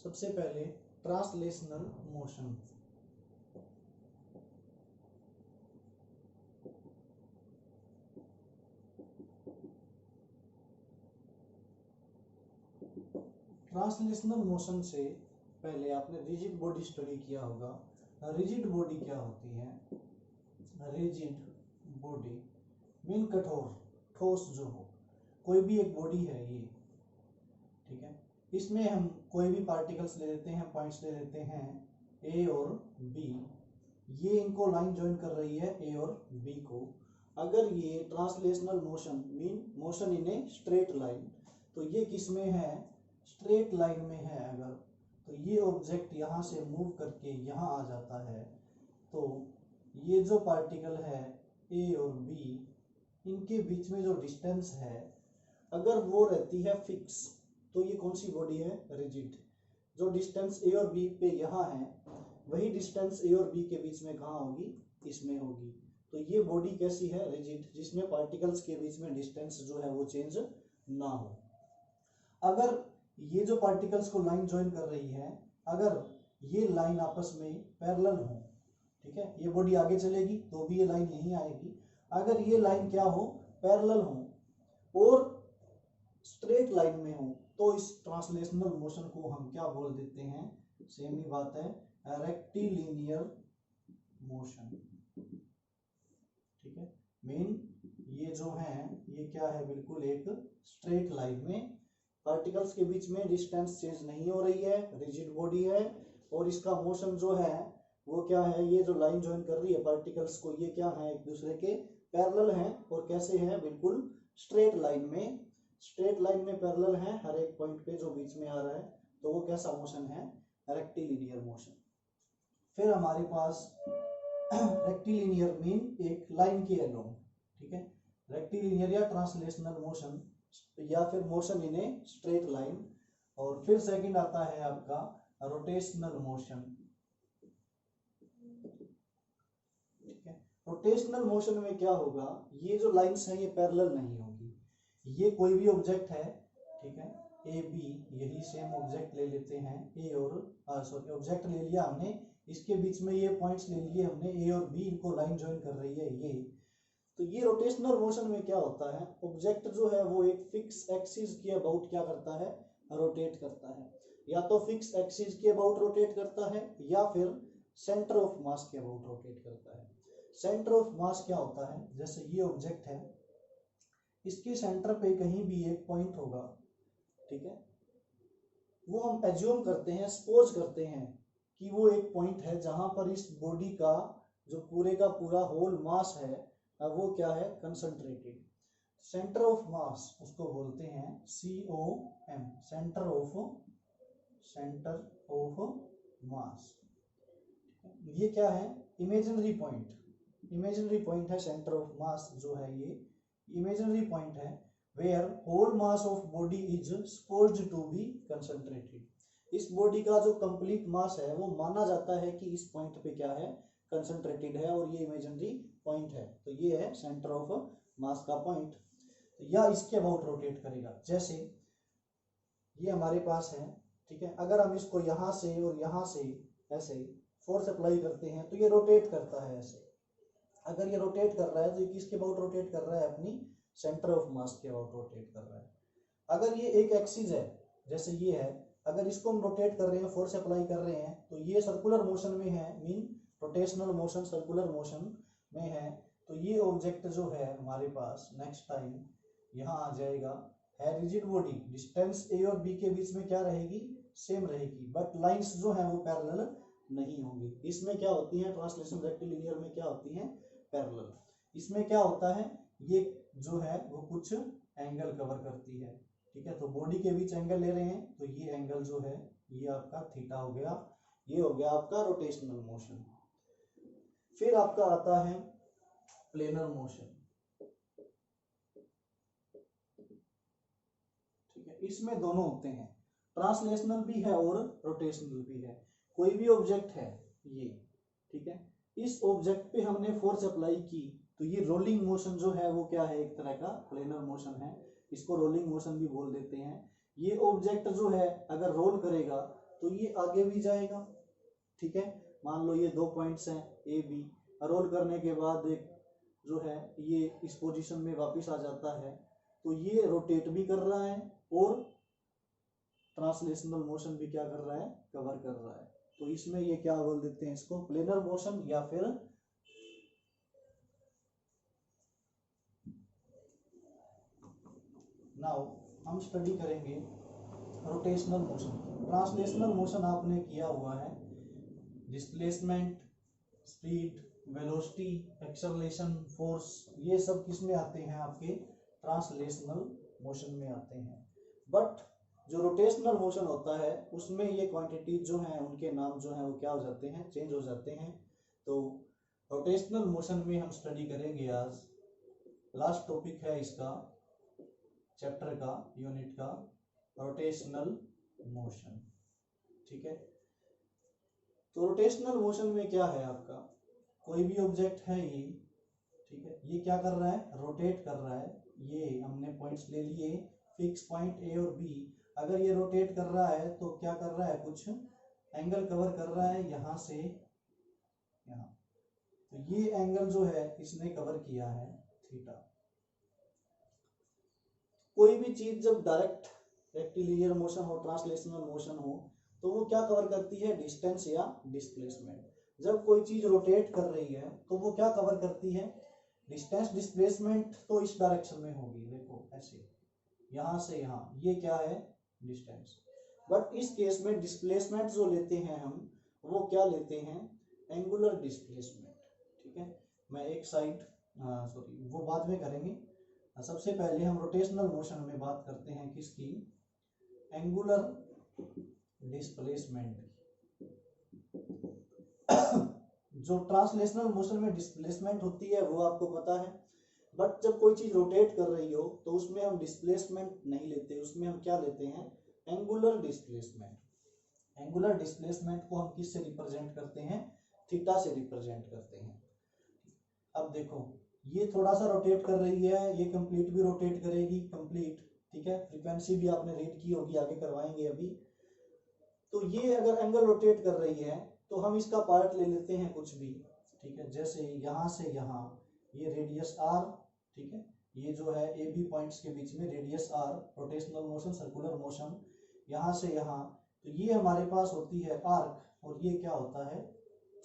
सबसे पहले translational motion. Translational motion से पहले आपने रिजिड बॉडी स्टडी किया होगा। रिजिड बॉडी क्या होती है? रिजिड बॉडी मीन कठोर, ठोस जो हो। कोई भी एक बॉडी है ये, ठीक है, इसमें हम कोई भी पार्टिकल्स ले लेते हैं, पॉइंट्स ले लेते हैं ए और बी। ये इनको लाइन ज्वाइन कर रही है ए और बी को। अगर ये translational motion mean motion in a straight line, तो ये किस में है? स्ट्रेट लाइन में है। अगर तो ये ऑब्जेक्ट यहाँ से मूव करके यहाँ आ जाता है, तो ये जो पार्टिकल है ए और बी, इनके बीच में जो डिस्टेंस है अगर वो रहती है फिक्स, तो ये कौन सी बॉडी है? रिजिड। जो डिस्टेंस ए और बी पे यहाँ है, वही डिस्टेंस ए और बी के बीच में कहाँ होगी? इसमें होगी। तो ये बॉडी कैसी है? रिजिड, जिसमें पार्टिकल्स के बीच में डिस्टेंस जो है वो चेंज ना हो। अगर ये जो पार्टिकल्स को लाइन ज्वाइन कर रही है, अगर ये लाइन आपस में पैरेलल हो, ठीक है, ये बॉडी आगे चलेगी तो भी ये लाइन यहीं आएगी। अगर ये लाइन क्या हो? पैरेलल हो और स्ट्रेट लाइन में हो, तो इस ट्रांसलेशनल मोशन को हम क्या बोल देते हैं? सेम ही बात है, रेक्टिलिनियर मोशन, ठीक है। मीन ये जो है ये क्या है? बिल्कुल एक स्ट्रेट लाइन में, पार्टिकल्स के बीच में डिस्टेंस चेंज नहीं हो रही है, रिजिड बॉडी है, और इसका मोशन जो है वो क्या है? ये जो लाइन ज्वाइन कर रही है पार्टिकल्स को, ये क्या है? एक दूसरे के पैरेलल हैं। और कैसे हैं? बिल्कुल स्ट्रेट लाइन में, स्ट्रेट लाइन में पैरेलल हैं हर एक पॉइंट पे जो बीच में आ रहा है। तो वो कैसा मोशन है? Rectilinear motion. फिर हमारे पास रेक्टिलिनियर मीन एक लाइन के अलोंग, ठीक है, रेक्टिलिनियर या ट्रांसलेशनल मोशन या फिर motion in a straight line. और फिर सेकंड आता है आपका रोटेशनल मोशन, ठीक है। रोटेशनल मोशन में क्या होगा? ये जो लाइंस हैं ये पैरेलल नहीं होगी। ये कोई भी ऑब्जेक्ट है, ठीक है, ए बी, यही सेम ऑब्जेक्ट ले लेते हैं ए और सॉरी ऑब्जेक्ट ले लिया हमने, इसके बीच में ये पॉइंट्स ले लिए हमने ए और बी, इनको लाइन ज्वाइन कर रही है ये। तो ये रोटेशनल मोशन में क्या होता है? ऑब्जेक्ट जो है वो एक फिक्स एक्सिस के अबाउट क्या करता है? रोटेट करता है। या तो फिक्स एक्सिस के अबाउट रोटेट करता है या फिर सेंटर ऑफ मास के अबाउट रोटेट करता है। सेंटर ऑफ मास क्या होता है? जैसे ये ऑब्जेक्ट है, इसके सेंटर पे कहीं भी एक पॉइंट होगा, ठीक है, वो हम एज्यूम करते हैं, सपोज करते हैं कि वो एक पॉइंट है जहां पर इस बॉडी का जो पूरे का पूरा होल मास है वो क्या है? कंसंट्रेटेड। सेंटर ऑफ मास उसको बोलते हैं COM, सेंटर ऑफ मास। ये क्या है? इमेजिनरी पॉइंट, इमेजिनरी पॉइंट है सेंटर ऑफ मास जो है, ये इमेजिनरी पॉइंट है where whole mass of body is supposed to be concentrated. इस बॉडी का जो कंप्लीट मास है वो माना जाता है कि इस पॉइंट पे क्या है? कंसंट्रेटेड है, और ये इमेजिनरी पॉइंट है। तो ये है सेंटर ऑफ मास का पॉइंट। या इसके अबाउट रोटेट करेगा। जैसे ये हमारे पास है, ठीक है, अगर हम इसको यहाँ से और यहाँ से ऐसे फोर्स अप्लाई करते हैं तो ये रोटेट करता है ऐसे। अगर ये रोटेट कर रहा है तो ये किसके अबाउट रोटेट कर रहा है? अपनी सेंटर ऑफ मास के अबाउट रोटेट कर रहा है। अगर ये एक एक्सिस है, जैसे ये है, अगर इसको हम रोटेट कर रहे हैं, फोर्स अप्लाई कर रहे हैं, तो ये सर्कुलर मोशन में है, mean rotational motion circular motion में है। तो ये ऑब्जेक्ट जो है हमारे पास नेक्स्ट टाइम यहाँ आ जाएगा, है रिजिड बॉडी, डिस्टेंस ए और बी के बीच में क्या रहेगी? सेम रहेगी, बट लाइंस जो है वो पैरेलल नहीं होंगी। इसमें क्या होती है? ट्रांसलेशन रेक्टिलिनियर में क्या होती है? पैरेलल। इसमें क्या होता है? ये जो है वो कुछ एंगल कवर करती है, ठीक है। तो बॉडी के बीच एंगल ले रहे हैं, तो ये एंगल जो है ये आपका थीटा हो गया। ये हो गया आपका रोटेशनल मोशन। फिर आपका आता है प्लेनर मोशन, ठीक है। इसमें दोनों होते हैं, ट्रांसलेशनल भी है और रोटेशनल भी है। कोई भी ऑब्जेक्ट है ये, ठीक है, इस ऑब्जेक्ट पे हमने फोर्स अप्लाई की, तो ये रोलिंग मोशन जो है वो क्या है? एक तरह का प्लेनर मोशन है। इसको रोलिंग मोशन भी बोल देते हैं। ये ऑब्जेक्ट जो है अगर रोल करेगा तो ये आगे भी जाएगा, ठीक है। मान लो ये 2 पॉइंट्स हैं ए बी, रोल करने के बाद एक जो है ये इस पोजीशन में वापस आ जाता है, तो ये रोटेट भी कर रहा है और ट्रांसलेशनल मोशन भी क्या कर रहा है, कवर कर रहा है। तो इसमें ये क्या बोल देते हैं, इसको प्लेनर मोशन या फिर नाउ हम स्टडी करेंगे रोटेशनल मोशन। ट्रांसलेशनल मोशन आपने किया हुआ है, displacement, speed, velocity, acceleration, force, ये सब किस में आते हैं, आपके ट्रांसलेशनल मोशन में आते हैं। बट जो रोटेशनल मोशन होता है उसमें ये क्वांटिटी जो हैं उनके नाम जो हैं वो क्या हो जाते हैं, चेंज हो जाते हैं। तो रोटेशनल मोशन में हम स्टडी करेंगे आज, लास्ट टॉपिक है इसका चैप्टर का, यूनिट का, रोटेशनल मोशन, ठीक है। तो रोटेशनल मोशन में क्या है, आपका कोई भी ऑब्जेक्ट है ये, ठीक है, ये क्या कर रहा है, रोटेट कर रहा है। ये हमने पॉइंट्स ले लिए, फिक्स पॉइंट ए और बी। अगर ये रोटेट कर रहा है तो क्या कर रहा है, कुछ एंगल कवर कर रहा है यहाँ से यहाँ, तो ये एंगल जो है इसने कवर किया है थीटा। कोई भी चीज जब डायरेक्ट रेक्टिलिनियर मोशन हो, ट्रांसलेशनल मोशन हो, तो वो क्या कवर करती है, डिस्टेंस या डिस्प्लेसमेंट। जब कोई चीज रोटेट कर रही है तो वो क्या कवर करती है, डिस्टेंस। डिस्प्लेसमेंट तो इस डायरेक्शन में होगी, देखो ऐसे यहाँ से यहाँ, ये क्या है, डिस्टेंस। बट इस केस में डिस्प्लेसमेंट जो लेते हैं हम, वो क्या लेते हैं, एंगुलर डिस्प्लेसमेंट, ठीक है। मैं एक साइड सॉरी वो बाद में करेंगे, सबसे पहले हम रोटेशनल मोशन में बात करते हैं किसकी, एंगुलर डिस्प्लेसमेंट। जो ट्रांसलेशनल मोशन में डिस्प्लेसमेंट होती है वो आपको पता है, बट जब कोई चीज रोटेट कर रही हो तो उसमें हम डिस्प्लेसमेंट नहीं लेते, उसमें हम क्या लेते हैं, एंगुलर डिस्प्लेसमेंट। एंगुलर डिस्प्लेसमेंट को हम किससे रिप्रेजेंट करते हैं, थीटा से रिप्रेजेंट करते हैं। अब देखो ये थोड़ा सा रोटेट कर रही है, ये कंप्लीट भी रोटेट करेगी, कंप्लीट, ठीक है। फ्रीक्वेंसी भी आपने रीड की होगी, आगे करवाएंगे अभी। तो ये अगर एंगल रोटेट कर रही है तो हम इसका पार्ट ले लेते हैं कुछ भी, ठीक है। जैसे यहाँ से यहाँ ये रेडियस आर, ठीक है, ये जो है ए बी पॉइंट्स के बीच में radius R, rotational motion, circular motion, यहाँ से यहाँ, तो ये हमारे पास होती है आर्क, और ये क्या होता है,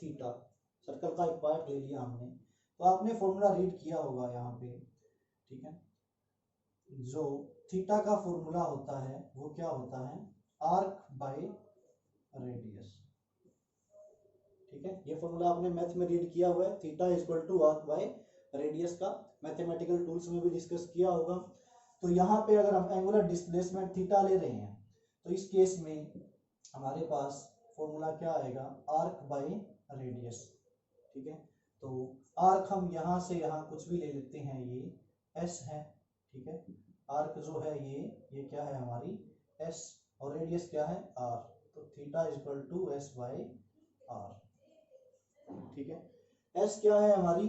थीटा। सर्कल का एक पार्ट ले लिया हमने, तो आपने फॉर्मूला रीड किया होगा यहाँ पे, ठीक है। जो थीटा का फॉर्मूला होता है वो क्या होता है, आर्क बाय रेडियस, ठीक है। ये फॉर्मूला आपने मैथ में रीड किया हुआ है, theta is equal to arc by radius का मैथमेटिकल टूल्स में भी डिस्कस किया होगा। तो यहाँ पे अगर हम एंगुलर डिस्प्लेसमेंट थीटा ले रहे हैं तो इस केस में हमारे पास फॉर्मूला क्या आएगा, आर्क बाय रेडियस, ठीक है। तो आर्क हम यहाँ से यहाँ कुछ भी ले लेते हैं, ये एस है, ठीक है। आर्क जो है ये क्या है हमारी एस, और रेडियस क्या है आर, तो theta is equal to S by R, ठीक है। एस क्या है हमारी,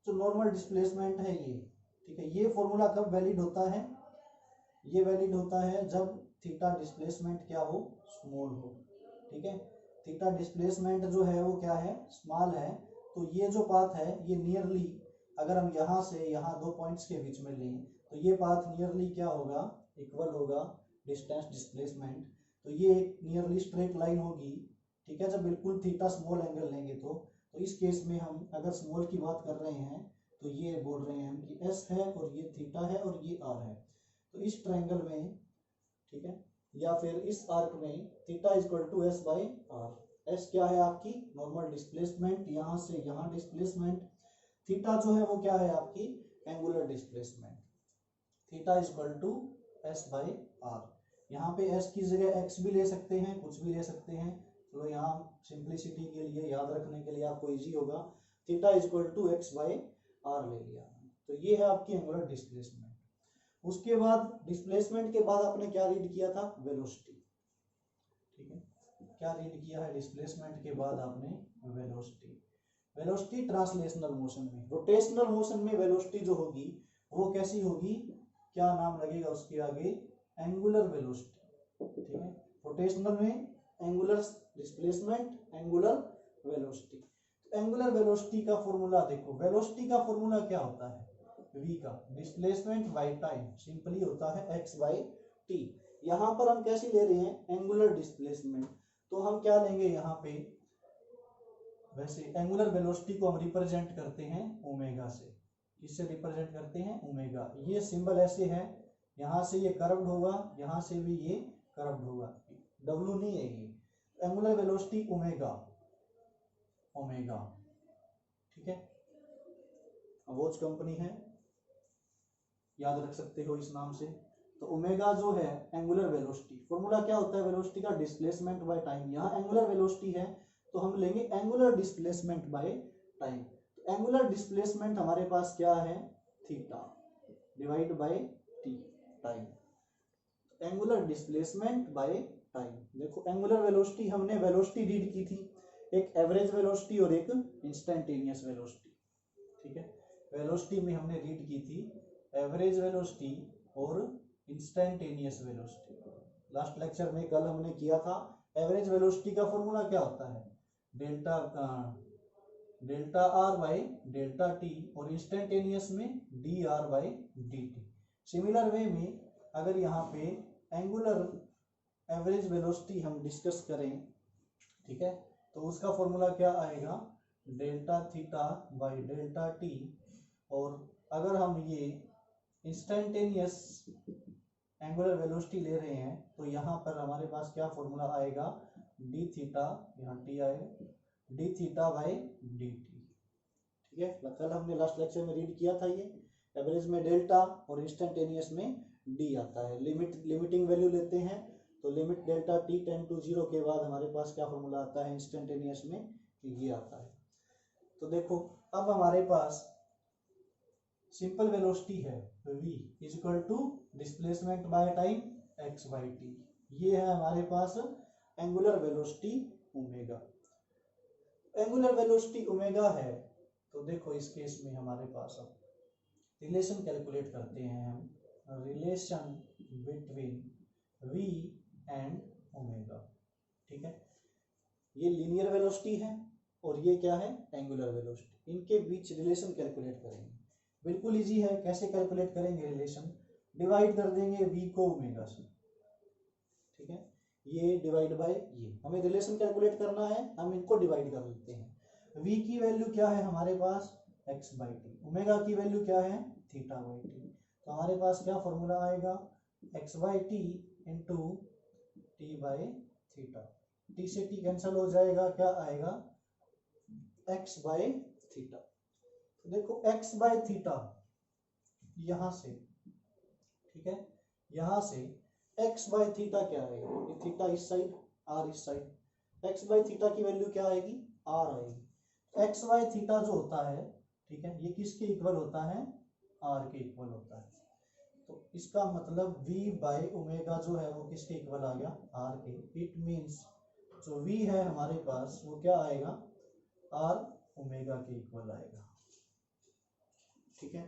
जो नॉर्मल डिस्प्लेसमेंट है ये, ठीक है। ये फॉर्मूला कब वैलिड होता है, ये वैलिड होता है जब थीटा डिस्प्लेसमेंट क्या हो, स्मॉल हो, ठीक है। थीटा डिस्प्लेसमेंट जो है वो क्या है, स्मॉल है, तो ये जो पाथ है ये नियरली, अगर हम यहाँ से यहाँ 2 पॉइंट्स के बीच में लें तो ये पाथ नियरली क्या होगा, इक्वल होगा डिस्टेंस डिस्प्लेसमेंट। तो ये एक नियरली स्ट्रेट लाइन होगी, ठीक है। जब बिल्कुल थीटा स्मॉल एंगल लेंगे तो इस केस में हम अगर स्मॉल की बात कर रहे हैं तो ये बोल रहे हैं हम कि एस है और ये थीटा है और ये आर है। तो इस ट्रायंगल में, ठीक है, या फिर इस आर्क में theta is equal to S by R. S क्या है आपकी नॉर्मल डिस्प्लेसमेंट, यहाँ से यहाँ डिस्प्लेसमेंट, थीटा जो है वो क्या है आपकी angular displacement. Theta is equal to S by R. यहाँ पे एस की जगह एक्स भी ले सकते हैं, कुछ भी ले सकते हैं, चलो यहाँ सिंप्लिसिटी के लिए, याद रखने के लिए आपको इजी होगा, theta is equal to X by R ले लिया। तो ये है आपकी एंगुलर डिस्प्लेसमेंट। उसके बाद डिस्प्लेसमेंट के बाद आपने क्या रीड किया था, वेलोसिटी, ठीक है। क्या रीड किया है डिस्प्लेसमेंट के बाद आपने, वेलोसिटी। वेलोसिटी ट्रांसलेशनल मोशन में, रोटेशनल मोशन में वेलोसिटी जो होगी वो कैसी होगी, क्या नाम लगेगा उसके आगे, एंगुलर वेलोसिटी, ठीक है। रोटेशनल में angular displacement, angular velocity. Angular velocity का फॉर्मूला देखो, वेलोसिटी का फॉर्मूला क्या होता है, v का डिस्प्लेसमेंट बाय टाइम सिंपली होता है x बाय t। यहाँ पर हम कैसे ले रहे हैं, एंगुलर डिस्प्लेसमेंट, तो हम क्या लेंगे यहाँ पे, वैसे एंगुलर वेलोसिटी को हम रिप्रेजेंट करते हैं ओमेगा से। किससे रिप्रेजेंट करते हैं, ओमेगा। ये सिंबल ऐसे है, यहाँ से ये कर्व्ड होगा, यहाँ से भी ये कर्व्ड होगा, W नहीं है ये। एंगुलर वेलोसिटी ओमेगा, ओमेगा, ठीक है, वॉच कंपनी है, याद रख सकते हो इस नाम से। तो ओमेगा जो है एंगुलर वेलोसिटी, फॉर्मूला क्या होता है वेलोसिटी का, डिस्प्लेसमेंट बाय टाइम। यहाँ एंगुलर वेलोसिटी है तो हम लेंगे एंगुलर डिस्प्लेसमेंट बाय टाइम। तो एंगुलर डिस्प्लेसमेंट हमारे पास क्या है, theta divide by T time. Angular displacement by time. देखो एंगुलर वेलोसिटी हमने वेलोसिटी रीड की थी, एक एवरेज वेलोसिटी और एक इंस्टेंटेनियस वेलोसिटी, ठीक है। वेलोसिटी में हमने रीड की थी एवरेज वेलोसिटी और इंस्टेंटेनियस वेलोसिटी। लास्ट लेक्चर में कल हमने किया था, एवरेज वेलोसिटी का फॉर्मूला क्या होता है, delta R by delta T, और इंस्टेंटेनियस में D R by D T. Similar way में अगर यहाँ पे एंगुलर एवरेज वेलोसिटी हम डिस्कस करें, ठीक है, तो उसका फॉर्मूला क्या आएगा, delta theta by delta T. और अगर हम ये इंस्टेंटेनियस एंगुलर वेलोसिटी ले रहे हैं तो यहाँ पर हमारे पास क्या फॉर्मूला आएगा, डी थीटा, यहाँ टी आएगा, D theta by D T, ठीक है। कल हमने लास्ट लेक्चर में रीड किया था, ये एवरेज में डेल्टा और इंस्टेंटेनियस में डी आता है। लिमिटिंग वैल्यू लेते हैं तो limit delta T tend to 0 के बाद हमारे पास क्या फॉर्मूला आता है, इंस्टेंटेनियस में ये आता है। तो देखो अब हमारे पास सिंपल वेलोसिटी है v is equal to displacement by time x by T. ये है हमारे पास angular velocity omega. Angular velocity omega है तो देखो इस केस में हमारे पास अब रिलेशन कैलकुलेट करते हैं हम, relation between v and omega, ठीक है। ये लीनियर वेलोसिटी है और ये क्या है, एंगुलर वेलोसिटी। इनके बीच रिलेशन कैलकुलेट करेंगे, बिल्कुल इजी है। कैसे कैलकुलेट करेंगे रिलेशन, डिवाइड कर देंगे v को ओमेगा से, ठीक है, ये डिवाइड बाय ये। हमें रिलेशन कैलकुलेट करना है, हम इनको डिवाइड कर लेते हैं। v की वैल्यू क्या है हमारे पास, x बाई टी, ओमेगा की वैल्यू क्या है, थीटा बाई टी। तो हमारे पास क्या फॉर्मूला आएगा, x by T into T by theta. T से टी कैंसिल हो जाएगा, क्या आएगा, x बाई थीटा। तो देखो x बाई थीटा यहां से, ठीक है, यहां से x बाई थीटा क्या आएगा, ये थीटा इस साइड, r इस साइड, x बाई थीटा की वैल्यू क्या आएगी, r आएगी। x बाई थीटा जो होता है, ठीक है, ये किसके इक्वल होता है, r के इक्वल होता है। तो इसका मतलब v बाई ओमेगा जो है वो किसके इक्वल आ गया, r के। इट मीन्स जो v है हमारे पास वो क्या आएगा, r ओमेगा के इक्वल आएगा, ठीक है।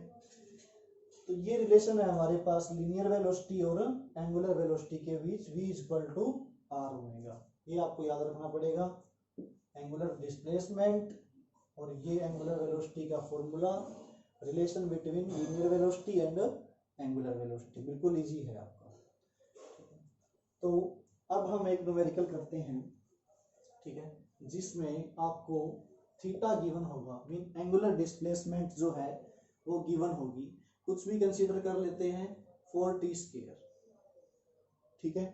तो ये रिलेशन है हमारे पास लीनियर वेलोसिटी और एंगुलर वेलोसिटी के बीच, v equal to r omega. ये आपको याद रखना पड़ेगा, एंगुलर डिस्प्लेसमेंट और ये एंगुलर वेलोसिटी का formula, relation between linear velocity and angular velocity, बिल्कुल इजी है आपका। तो अब हम एक न्यूमेरिकल करते हैं, ठीक है, जिसमें आपको थीटा गिवन होगा, मीन एंगुलर डिस्प्लेसमेंट जो है वो गिवन होगी। कुछ भी कंसीडर कर लेते हैं 4t स्क्वायर, ठीक है।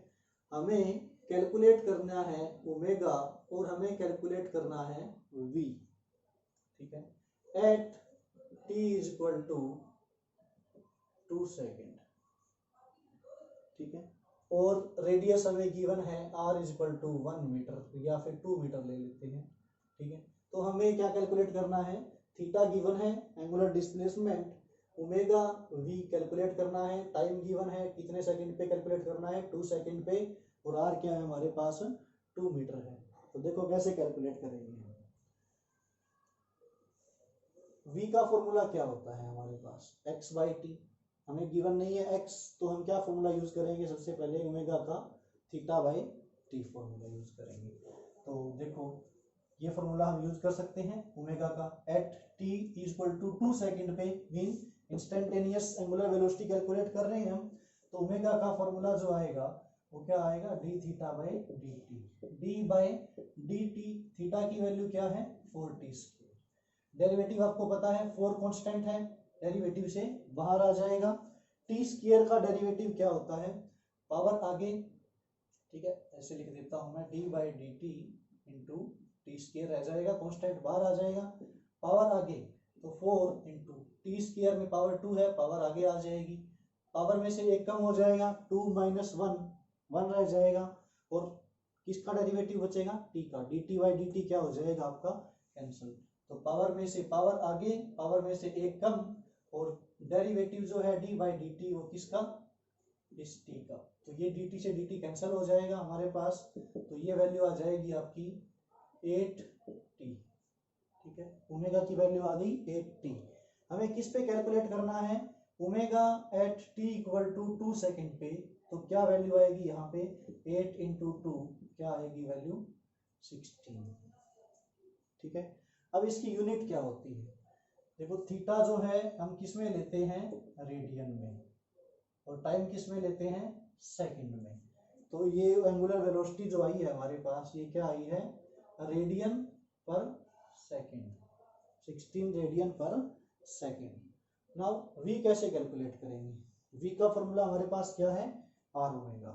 हमें कैलकुलेट करना है ओमेगा और हमें कैलकुलेट करना है v, ठीक है, at t is equal to 2 second, ठीक है। और रेडियस हमें गिवन है r is equal to 1 metre या फिर 2 मीटर ले लेते हैं, ठीक है। तो हमें क्या कैलकुलेट करना है, थीटा गिवन है, angular displacement omega v calculate करना है, टाइम गिवन है कितने सेकंड पे कैलकुलेट करना है, 2 सेकंड पे, और r क्या है हमारे पास 2 मीटर है। तो देखो कैसे कैलकुलेट करेंगे, v का फॉर्मूला क्या होता है हमारे पास, x बाई टी, हमें गिवन नहीं है x, तो हम क्या फॉर्मूला यूज करेंगे, सबसे पहले ओमेगा का theta by T formula use करेंगे। तो देखो ये फॉर्मूला हम यूज कर सकते हैं ओमेगा का, at T equal to 2 second पे, mean instantaneous angular velocity calculate कर रहे हैं हम, तो ओमेगा का फॉर्मूला जो आएगा वो क्या आएगा, D theta by D T, D by D T, theta की वैल्यू क्या है 4t स्क्वायर, डेरिवेटिव आपको पता है 4 कांस्टेंट है, डेरिवेटिव से बाहर आ जाएगा, टी स्क्वायर का डेरिवेटिव क्या होता है, पावर आगे, ठीक है ऐसे लिख देता हूं मैं, D by D T into T square रह जाएगा, कांस्टेंट बाहर आ जाएगा, पावर आगे तो 4 इंटू टी स्क्वायर में पावर 2 है, पावर आगे आ जाएगी, पावर में से एक कम हो जाएगा, 2 माइनस 1 रह जाएगा, और किसका डेरिवेटिव बचेगा, टी का, D T by D T क्या हो जाएगा आपका कैंसिल, तो पावर में से पावर आगे, पावर में से एक कम, और डेरिवेटिव जो है डी बाई डी टी वो किसका, इस टी का, तो ये डी टी से डी टी कैंसिल हो जाएगा हमारे पास, तो ये वैल्यू आ जाएगी आपकी 8t, ठीक है, ओमेगा की वैल्यू आ गई 8t। हमें किस पे कैलकुलेट करना है, omega at t equal to 2 second पे, तो क्या वैल्यू आएगी यहाँ पे 8 इंटू 2 क्या आएगी वैल्यू 16, ठीक है। अब इसकी यूनिट क्या होती है, देखो थीटा जो है हम किस में लेते हैं, रेडियन में, और टाइम किस में लेते हैं, सेकंड में, तो ये एंगुलर वेलोसिटी जो आई है हमारे पास ये क्या आई है, रेडियन पर सेकंड, 16 रेडियन पर सेकंड। नाउ v कैसे कैलकुलेट करेंगे, v का फॉर्मूला हमारे पास क्या है, आर ओमेगा,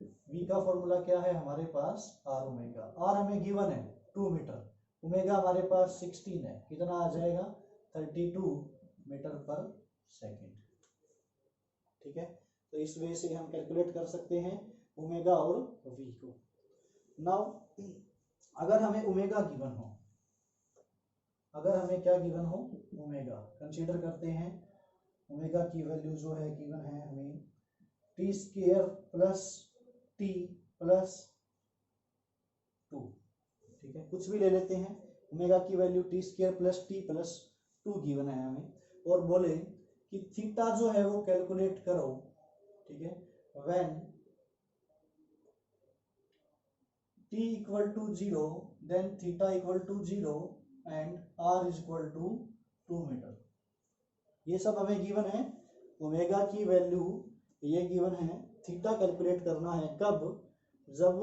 v का फॉर्मूला क्या है हमारे पास आर ओमेगा, आर हमें गिवन है 2 मीटर, ओमेगा हमारे पास 16 है, कितना आ जाएगा 32 मीटर पर सेकंड, ठीक है। तो इस वे से हम कैलकुलेट कर सकते हैं ओमेगा और v को। नाउ अगर हमें ओमेगा गिवन हो, अगर हमें क्या गिवन हो, ओमेगा कंसीडर करते हैं, ओमेगा की वैल्यू जो है गिवन है हमें T square plus T plus 2, ठीक है, कुछ भी ले लेते हैं, ओमेगा की value T square plus T plus 2 given है हमें, और बोले कि थीटा जो है वो कैलकुलेट करो, ठीक है, when t equal to 0 then theta equal to 0 and r is equal to 2 metre, ये सब हमें गिवन है, ओमेगा की वैल्यू ये गिवन है, थीटा कैलकुलेट करना है कब, जब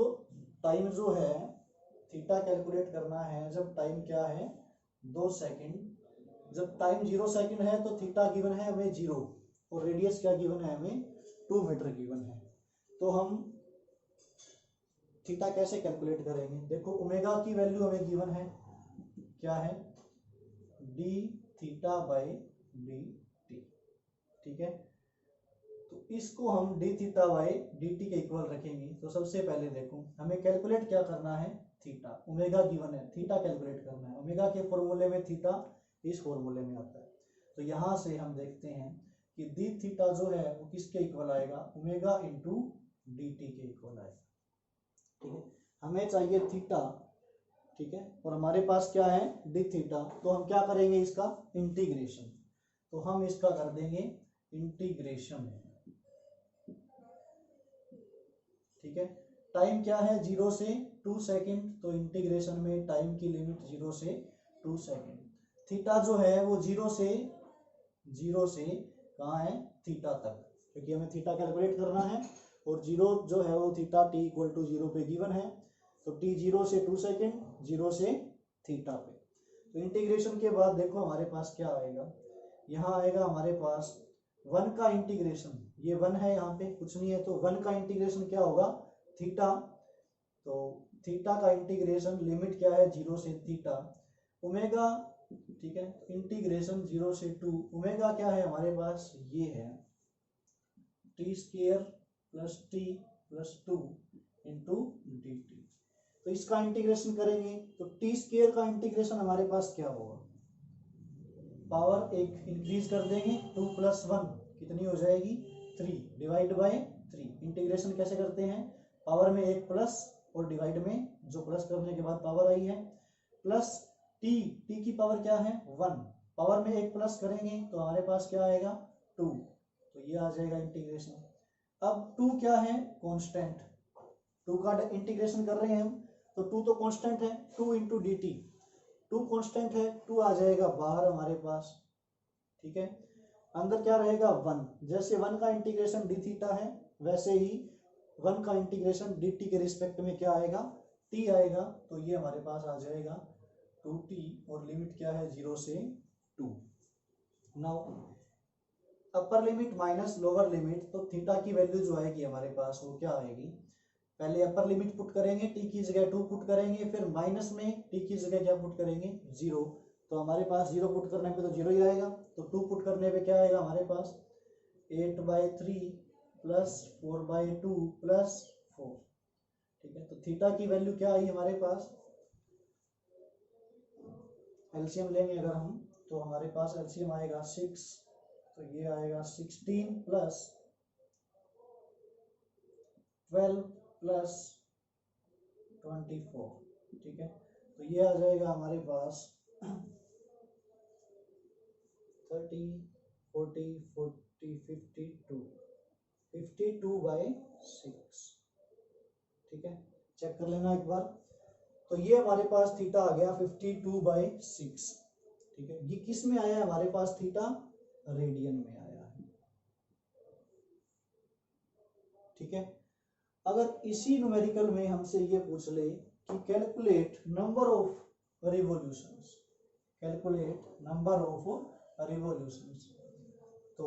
टाइम जो है, थीटा कैलकुलेट करना है जब टाइम क्या है 2 सेकंड, जब टाइम 0 सेकंड है तो थीटा गिवन है हमें 0, और रेडियस क्या गिवन है हमें 2 मीटर गिवन है, तो हम थीटा कैसे कैलकुलेट करेंगे, देखो ओमेगा की वैल्यू हमें गिवन है क्या है, D theta by D T, ठीक है, तो इसको हम D theta by D T के इक्वल रखेंगे, तो सबसे पहले देखो हमें कैलकुलेट क्या करना है, थीटा, ओमेगा गिवन है, थीटा कैलकुलेट करना है, ओमेगा के फॉर्मूले में थीटा इस फॉर्मूले में आता है, तो यहाँ से हम देखते हैं कि डी थीटा जो है वो किसके इक्वल आएगा, ओमेगा इंटू डी टी के इक्वल आएगा, ठीक है, हमें चाहिए थीटा, ठीक है, और हमारे पास क्या है डी थीटा, तो हम क्या करेंगे इसका इंटीग्रेशन, तो हम इसका कर देंगे इंटीग्रेशन, ठीक है, टाइम क्या है 0 से 2 सेकंड, तो इंटीग्रेशन में टाइम की लिमिट 0 से 2 सेकंड, थीटा जो है वो 0 से कहाँ है थीटा तक, क्योंकि हमें थीटा कैलकुलेट करना है, और 0 जो है वो थीटा t इक्वल टू 0 पे गिवन है, तो t 0 से 2 सेकंड, 0 से थीटा पे, तो इंटीग्रेशन के बाद देखो हमारे पास क्या आएगा, यहाँ आएगा हमारे पास 1 का इंटीग्रेशन, ये 1 है यहाँ पे कुछ नहीं है, तो 1 का इंटीग्रेशन क्या होगा थीटा, तो थीटा का इंटीग्रेशन लिमिट क्या है 0 से थीटा, ओमेगा, ठीक है, इंटीग्रेशन 0 से 2, ओमेगा क्या है हमारे पास ये है T square plus T plus 2 into D T, तो इसका इंटीग्रेशन करेंगे, तो टी स्क्वायर का इंटीग्रेशन हमारे पास क्या होगा, पावर एक इंक्रीज कर देंगे, 2 प्लस 1 कितनी हो जाएगी 3, डिवाइड बाय 3, इंटीग्रेशन कैसे करते हैं, पावर में एक प्लस और डिवाइड में जो प्लस करने के बाद पावर आई है, प्लस टी की पावर क्या है 1, पावर में एक प्लस करेंगे तो हमारे पास क्या आएगा 2, तो ये आ जाएगा इंटीग्रेशन। अब 2 क्या है कांस्टेंट, टू का इंटीग्रेशन कर रहे हैं हम, तो टू तो कांस्टेंट है, 2 into D T, two constant है, 2 आ जाएगा बाहर हमारे पास, ठीक है। अंदर क्या रहेगा 1, जैसे 1 का इंटीग्रेशन डी थीटा है वैसे ही 1 का इंटीग्रेशन डी टी के रिस्पेक्ट में क्या आएगा, टी आएगा, तो ये हमारे पास आ जाएगा 2t और लिमिट क्या है 0 से 2। Now upper limit minus lower limit, तो थीटा की वैल्यू जो आएगी हमारे पास वो क्या आएगी, पहले अपर लिमिट पुट करेंगे, t की जगह 2 पुट करेंगे, फिर माइनस में t की जगह क्या पुट करेंगे 0, तो हमारे पास 0 पुट करने पे तो 0 ही आएगा, तो 2 पुट करने पे क्या आएगा हमारे पास 8/3 प्लस 4/2 प्लस 4, ठीक है। तो थीटा की वैल्यू क्या आई हमारे पास, एलसीएम लेंगे अगर हम, तो हमारे पास एलसीएम आएगा 6, तो ये आएगा 16 प्लस 12 प्लस 24, ठीक है। तो ये आ जाएगा हमारे पास 30 40 40 52/6, ठीक है। चेक कर लेना एक बार, तो ये हमारे पास थीटा आ गया 52/6, ठीक है। ये किस में आया है हमारे पास थीटा, रेडियन में आया है, ठीक है। अगर इसी न्यूमेरिकल में हमसे ये पूछ ले कि calculate number of revolutions, calculate number of revolutions, तो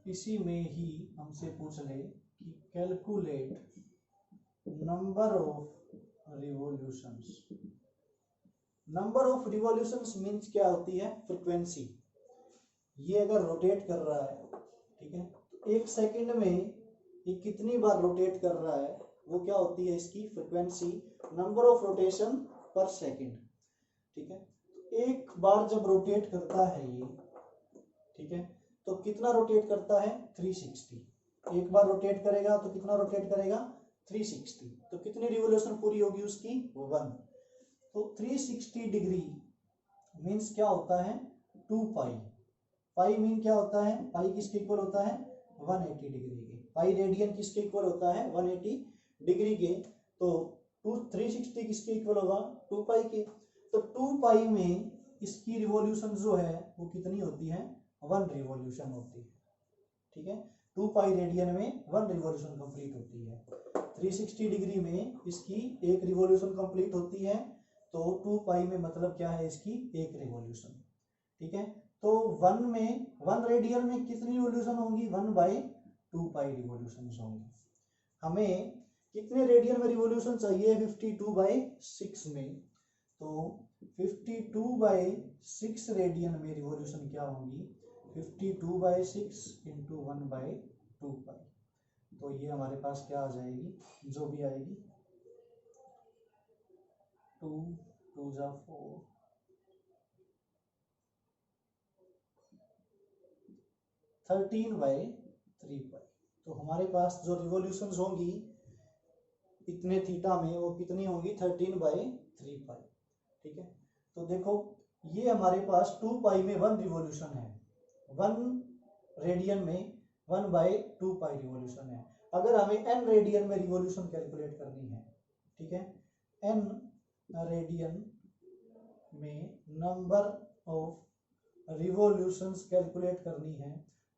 इसी में ही हमसे पूछ ले कि calculate number of revolutions. Number of revolutions means क्या होती है, फ्रीक्वेंसी। ये अगर रोटेट कर रहा है, ठीक है, तो 1 सेकंड में ये कितनी बार रोटेट कर रहा है वो क्या होती है इसकी फ्रीक्वेंसी, नंबर ऑफ रोटेशन पर सेकंड, ठीक है। एक बार जब रोटेट करता है ये, ठीक है, तो कितना रोटेट करता है 360, एक बार रोटेट करेगा तो कितना रोटेट करेगा 360, तो कितनी रिवॉल्यूशन पूरी होगी उसकी 1, तो 360 डिग्री मीन्स क्या होता है 2 पाई, पाई मीन क्या होता है, पाई किसके इक्वल होता है 180 डिग्री के, पाई रेडियन किसके इक्वल होता है 180 डिग्री के, तो 360 किसके इक्वल होगा 2 पाई के, तो 2 पाई में इसकी रिवॉल्यूशन जो है वो कितनी होती है 1 रिवॉल्यूशन होती है, ठीक है। 2 पाई रेडियन में 1 रिवॉल्यूशन कंप्लीट होती है, 360 डिग्री में इसकी एक रिवॉल्यूशन कंप्लीट होती है, तो 2 पाई में मतलब क्या है इसकी एक रिवॉल्यूशन, ठीक है। तो 1 रेडियन में कितनी रिवॉल्यूशन होंगी 1/2 पाई रिवॉल्यूशन होंगी। हमें कितने रेडियन में रिवॉल्यूशन चाहिए 52/6 में, तो 52/6 रेडियन में रिवॉल्यूशन क्या होंगी 52/6 इंटू 1/2 पाई, तो ये हमारे पास क्या आ जाएगी, जो भी आएगी 2 2 जा 4 13/3 पाई, तो हमारे पास जो रिवॉल्यूशंस होंगी इतने थीटा में वो कितनी होंगी 13/3 पाई, ठीक है। तो देखो ये हमारे पास 2 पाई में 1 रिवॉल्यूशन है, 1 रेडियन में 1/2 पाई रिवॉल्यूशन है। अगर हमें n रेडियन में रिवॉल्यूशन कैलकुलेट करनी है, ठीक है, n रेडियन में नंबर ऑफ रिवॉल्यूशंस कैलकुलेट करनी है,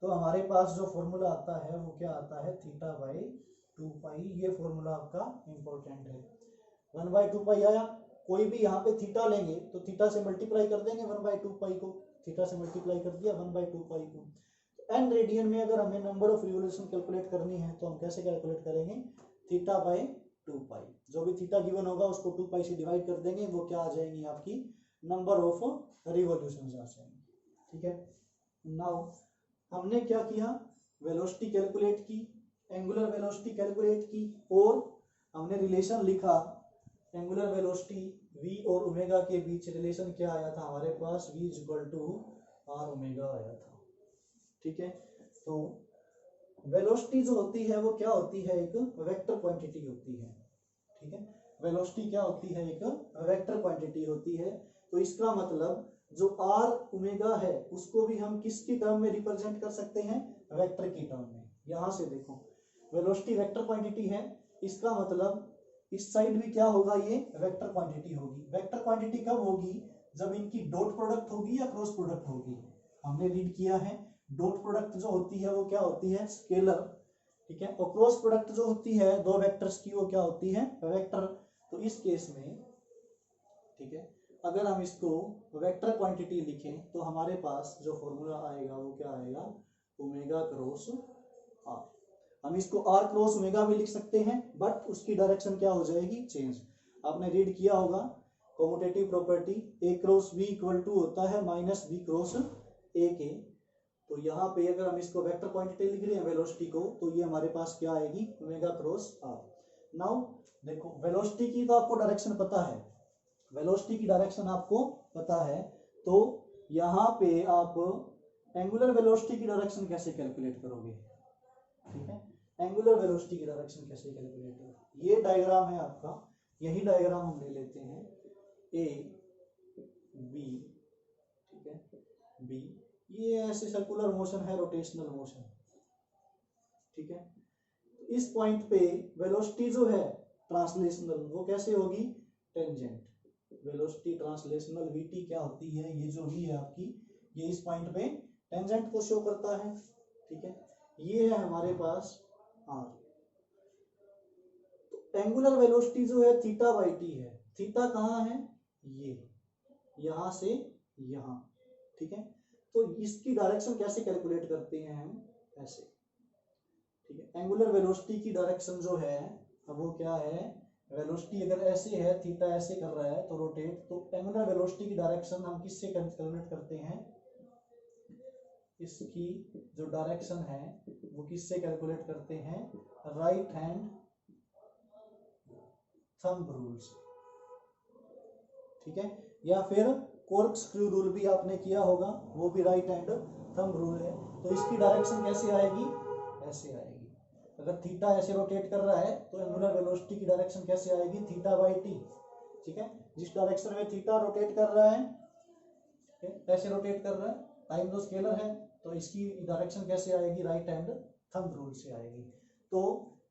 तो हमारे पास जो फॉर्मूला आता है वो क्या आता है θ/2 पाई, ये फॉर्मूला आपका इंपॉर्टेंट है। 1/2 पाई आया, कोई भी यहाँ पे थीटा लेंगे तो थीटा से मल्टीप्लाई कर देंगे 1/2 पाई को, थीटा से मल्टीप्लाई कर दिया 1/2 पाई को। एन रेडियन में अगर हमें नंबर ऑफ रिवॉल्यूशन कैलकुलेट करनी है तो हम कैसे कैलकुलेट करेंगे θ/2 पाई, जो भी थीटा गिवन होगा उसको 2 पाई से डिवाइड कर देंगे, वो क्या आ जाएंगी आपकी नंबर ऑफ रिवॉल्यूशन आ जाएंगे, ठीक है। नाउ हमने क्या किया, वेलोसिटी कैलकुलेट की, एंगुलर वेलोसिटी कैलकुलेट की, और हमने रिलेशन लिखा एंगुलर वेलोसिटी v और ओमेगा के बीच रिलेशन क्या आया था हमारे पास v = r ओमेगा आया था, ठीक है। तो वेलोसिटी जो होती है वो क्या होती है, एक वेक्टर क्वांटिटी होती है, ठीक है। वेलोसिटी क्या होती है, एक वेक्टर क्वांटिटी होती है, तो इसका मतलब जो r ओमेगा है उसको भी हम किसकी टर्म में रिप्रेजेंट कर सकते हैं, वेक्टर की टर्म में। यहां से देखो वेलोसिटी वेक्टर क्वांटिटी है, इसका मतलब इस साइड भी क्या होगा, ये वेक्टर क्वांटिटी होगी। वेक्टर क्वांटिटी कब होगी, जब इनकी डॉट प्रोडक्ट होगी या क्रॉस प्रोडक्ट होगी। हमने रीड किया है डॉट प्रोडक्ट जो होती है वो क्या होती है, स्केलर, ठीक है, और क्रॉस प्रोडक्ट जो होती है दो वेक्टर्स की वो क्या होती है, वेक्टर। तो इस केस में, ठीक है, अगर हम इसको वेक्टर क्वांटिटी लिखें तो हमारे पास जो फॉर्मूला आएगा वो क्या आएगा, ओमेगा क्रॉस आर। हम इसको आर क्रॉस ओमेगा भी लिख सकते हैं, बट उसकी डायरेक्शन क्या हो जाएगी, चेंज। आपने रीड किया होगा commutative property, A cross B equal to होता है माइनस बी क्रॉस ए के। तो यहाँ पे अगर हम इसको वेक्टर क्वांटिटी लिख रहे हैं वेलोसिटी को, तो ये हमारे पास क्या आएगी, ओमेगा क्रॉस आर। नाउ देखो वेलोसिटी की तो आपको डायरेक्शन पता है, वेलोसिटी की डायरेक्शन आपको पता है, तो यहाँ पे आप एंगुलर वेलोसिटी की डायरेक्शन कैसे कैलकुलेट करोगे, ठीक है, एंगुलर वेलोसिटी की डायरेक्शन कैसे कैलकुलेट करोगे। ये डायग्राम है आपका, यही डायग्राम हम ले लेते हैं, ए बी, ठीक है, बी, ये ऐसे सर्कुलर मोशन है, रोटेशनल मोशन, ठीक है। इस पॉइंट पे वेलोसिटी जो है ट्रांसलेशनल वो कैसे होगी, टेंजेंट। वेलोसिटी ट्रांसलेशनल वीटी क्या होती है, ये जो वी है आपकी, ये इस पॉइंट पे टेंजेंट को शो करता है, ठीक है। ये है हमारे पास आर। तो एंगुलर वेलोसिटी जो है थीटा बाई टी है, थीटा कहाँ है, ये यहां से यहां, ठीक है। तो इसकी डायरेक्शन कैसे कैलकुलेट करते हैं हम, ऐसे, ठीक है। एंगुलर वेलोसिटी की डायरेक्शन जो है वो क्या है, वेलोसिटी अगर ऐसे है, थीटा ऐसे कर रहा है तो रोटेट, तो एंगुलर वेलोसिटी की डायरेक्शन हम किससे कैलकुलेट करते हैं, इसकी जो डायरेक्शन है वो किससे कैलकुलेट करते हैं, राइट हैंड थंब रूल से, ठीक है, या फिर कॉर्क स्क्रू रूल भी आपने किया होगा, वो भी राइट हैंड थंब रूल है। तो इसकी डायरेक्शन कैसे आएगी, ऐसे आएगी। अगर थीटा ऐसे रोटेट कर रहा है तो एंगुलर वेलोसिटी की डायरेक्शन कैसे आएगी, थीटा बाई टी, ठीक है। जिस डायरेक्शन में थीटा रोटेट कर रहा है, ऐसे रोटेट कर रहा है, टाइम जो स्केलर है, तो इसकी डायरेक्शन कैसे आएगी, राइट हैंड थंब रूल से आएगी। तो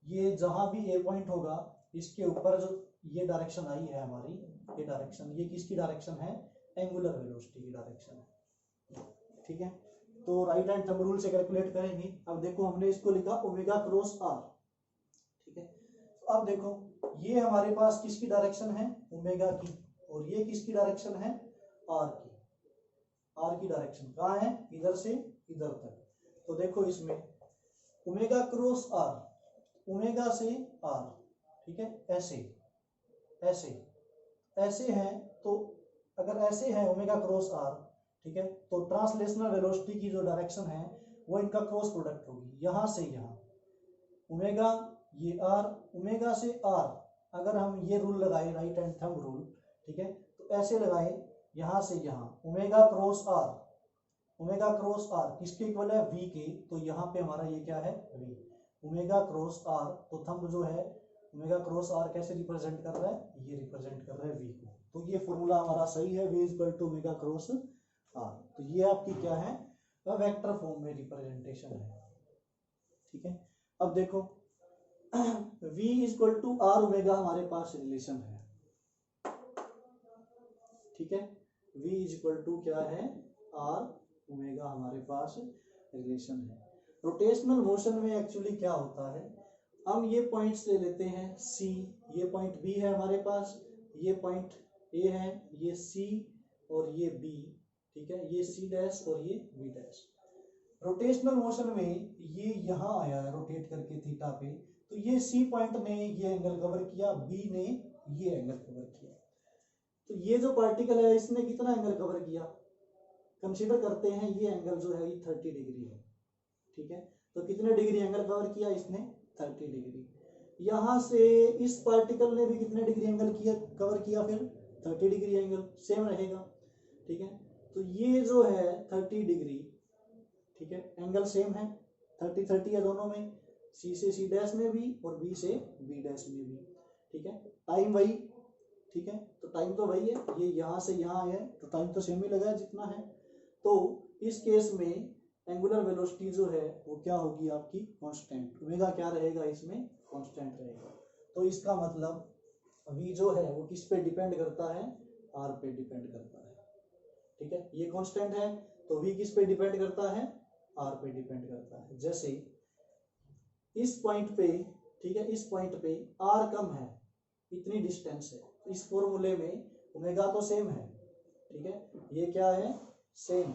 ये जहां भी ए पॉइंट होगा, इसके ऊपर जो ये डायरेक्शन आई है हमारी, ये डायरेक्शन, ये किसकी डायरेक्शन है, एंगुलर वेलोसिटी की डायरेक्शन है, ठीक है। तो राइट हैंड थंब रूल से कैलकुलेट करेंगे। अब देखो हमने इसको लिखा ओमेगा क्रॉस आर, ठीक है। तो अब देखो ये हमारे पास किसकी डायरेक्शन है, ओमेगा की, और ये किसकी डायरेक्शन है, आर की। आर की डायरेक्शन कहाँ है, इधर से इधर तक। तो देखो इसमें ओमेगा क्रॉस आर, ओमेगा से आर, ठीक है, ऐसे ऐसे ऐसे है, तो अगर ऐसे है ओमेगा क्रॉस आर, ठीक है, तो ट्रांसलेशनल वेलोसिटी की जो डायरेक्शन है वो इनका क्रॉस प्रोडक्ट होगी, यहां से यहां ओमेगा, ये आर, ओमेगा से आर, अगर हम ये रूल लगाए राइट हैंड थंब रूल, ठीक है, तो ऐसे लगाए यहां से यहां omega cross R, omega cross R किसके इक्वल है, वी के। तो यहाँ पे हमारा ये क्या है, वी, ओमेगा क्रॉस आर, तो थंब जो है ओमेगा क्रॉस आर कैसे रिप्रेजेंट कर रहा है, ये रिप्रेजेंट कर रहा है वी को। तो ये फॉर्मूला हमारा सही है, V equal to omega cross R. तो ये आपकी क्या है, वेक्टर फॉर्म में रिप्रेजेंटेशन है, ठीक है। अब देखो v equal to R omega हमारे पास रिलेशन है, ठीक है। v इक्वल टू क्या है, आर ओमेगा हमारे पास रिलेशन है। रोटेशनल मोशन में एक्चुअली क्या होता है, हम ये पॉइंट्स ले लेते हैं C, ये पॉइंट B है हमारे पास, ये पॉइंट A है, ये C और ये B, ठीक है, ये C डैश और ये B डैश। रोटेशनल मोशन में ये यहाँ आया है रोटेट करके थीटा पे, तो ये C पॉइंट ने ये एंगल कवर किया, B ने ये एंगल कवर किया। तो ये जो पार्टिकल है इसने कितना एंगल कवर किया, कंसीडर करते हैं ये एंगल जो है ये 30 डिग्री है, ठीक है। तो कितने डिग्री एंगल कवर किया इसने, 30 डिग्री। यहां से इस पार्टिकल ने भी कितने डिग्री एंगल किया, कवर किया, फिर 30 डिग्री एंगल सेम रहेगा, ठीक है। तो ये जो है 30 डिग्री, ठीक है, एंगल सेम है, 30 है दोनों में, सी से सी डैश में भी और बी से बी डैश में भी, ठीक है। टाइम वही, ठीक है, तो टाइम तो वही है, ये यहाँ से यहाँ है तो टाइम तो सेम ही लगा है जितना है। तो इस केस में एंगुलर वेलोसिटी जो है वो क्या होगी आपकी कांस्टेंट, ओमेगा क्या रहेगा इसमें कांस्टेंट रहेगा। तो इसका मतलब v जो है वो किस पे डिपेंड करता है, r पे डिपेंड करता है। ठीक है, ये कांस्टेंट है तो v किस पे डिपेंड करता है, r पे डिपेंड करता है। जैसे इस पॉइंट पे, ठीक है, इस पॉइंट पे r कम है, इतनी डिस्टेंस है, तो इस फॉर्मूले में ओमेगा तो सेम है, ठीक है, ये क्या है सेम,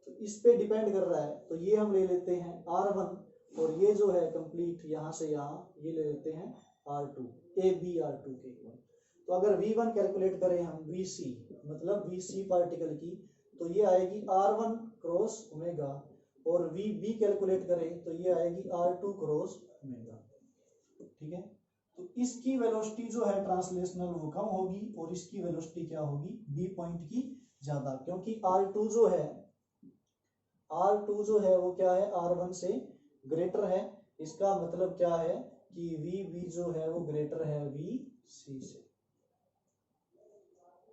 तो इस पे डिपेंड कर रहा है, तो ये हम ले लेते हैं r1 और ये जो है कंप्लीट यहाँ से यहाँ ये ले लेते हैं r2, ए बी r2 के इक्वल। तो अगर v1 कैलकुलेट करें हम vc मतलब vc पार्टिकल की, तो ये आएगी r1 क्रॉस ओमेगा, और vb कैलकुलेट करें तो ये आएगी r2 क्रॉस ओमेगा। ठीक है, तो इसकी वेलोसिटी जो है ट्रांसलेशनल वो कम होगी और इसकी वेलोसिटी क्या होगी बी पॉइंट की ज्यादा, क्योंकि R2 जो है वो क्या है R1 से ग्रेटर है। इसका मतलब क्या है कि VB जो है वो ग्रेटर है VC से।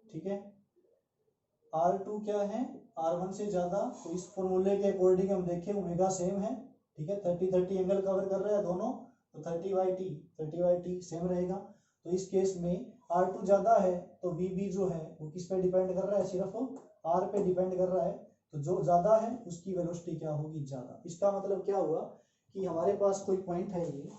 ठीक है, R2 क्या है R1 से ज्यादा, तो इस फॉर्मूले के अकॉर्डिंग हम देखें ओमेगा सेम है। ठीक है, 30-30 एंगल कवर कर रहा है दोनों, तो 30/t सेम रहेगा। तो इस केस में R2 ज्यादा है तो VB जो है वो किस पे डिपेंड कर रहा है, सिर्फ R पे डिपेंड कर रहा है, तो जो ज्यादा है उसकी वेलोसिटी क्या होगी ज्यादा। इसका मतलब क्या हुआ कि हमारे पास कोई पॉइंट है ये,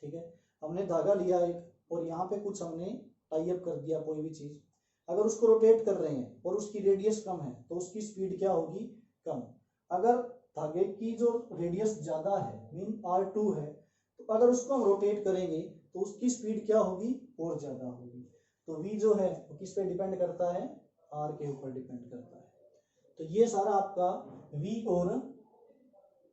ठीक है, हमने धागा लिया एक और यहाँ पे कुछ हमने टाई अप कर दिया कोई भी चीज, अगर उसको रोटेट कर रहे हैं और उसकी रेडियस कम है तो उसकी स्पीड क्या होगी कम। अगर धागे की जो रेडियस ज्यादा है मीन R2 है, तो अगर उसको हम रोटेट करेंगे तो उसकी स्पीड क्या होगी और ज्यादा होगी। तो v जो है वो किस पे डिपेंड करता है, r के ऊपर डिपेंड करता है। तो ये सारा आपका v और